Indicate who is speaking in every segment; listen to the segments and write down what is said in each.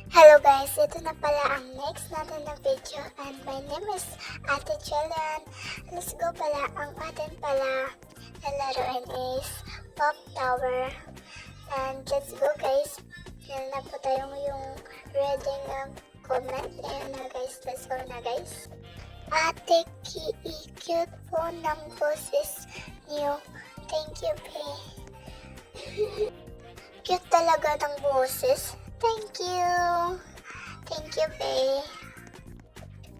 Speaker 1: Hello guys, ito na pala ang next natin na video and my name is Ate Chelan. Let's go pala, ang atin pala na laruin is Pop Tower. And let's go guys, yan na po tayong yung reading ng comment. Ayan na guys, let's go na guys. Ate cute po ng boses niyo. Thank you, bae. Cute talaga ng boses. Thank you. Thank you, bae.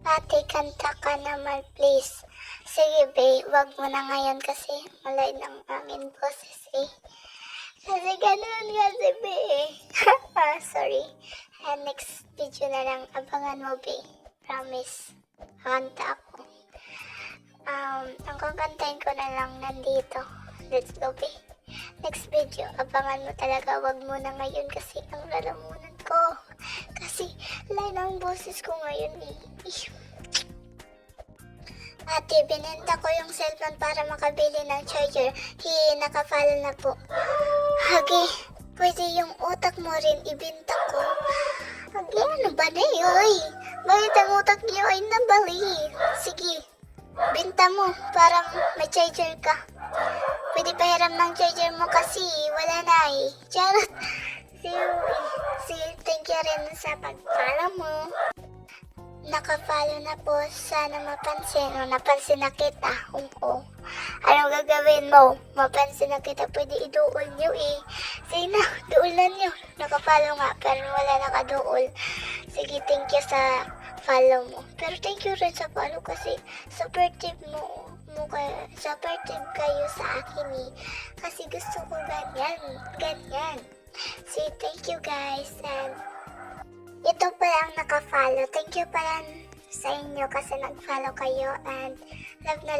Speaker 1: Ate, kanta ka naman, please. Sige, bae. Wag mo na ngayon kasi malay ng aming boses, eh. Kasi ganun kasi, bae. Sorry. Next video na lang. Abangan mo, bae. Promise. Kanta ako. Ang kakantahin ko na lang nandito. Let's go, bae. Next video, abangan mo talaga. Wag mo na ngayon kasi ang lalamunan ko. Kasi line ang boses ko ngayon eh. Ate, binenta ko yung cellphone para makabili ng charger. Nakafollow na po. Hagi, pwede yung utak mo rin ibenta ko. Hagi, ano ba na yun? Bakit ang utak niyo ay nabali? Sige, binta mo para may charger ka. Pwede pahiram ng charger mo kasi wala na eh. Charot. See, thank you rin sa pag-follow mo. Naka-follow na po. Sana mapansin. O, napansin na kita. Oo. Anong gagawin mo? Mapansin na kita. Pwede iduol nyo eh. Sige na, duulan nyo. Naka-follow nga, pero wala nakaduol. Sige, thank you sa follow mo. Pero thank you rin sa follow kasi supportive mo supportive kayo sa akin eh. Kasi gusto ko ganyan. See, thank you guys. And ito pala ang naka-follow. Thank you pala sa inyo kasi nag-follow kayo and love na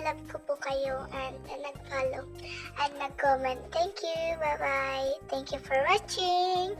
Speaker 1: love ko po kayo and nag-follow and nag-comment. Thank you. Bye-bye. Thank you for watching.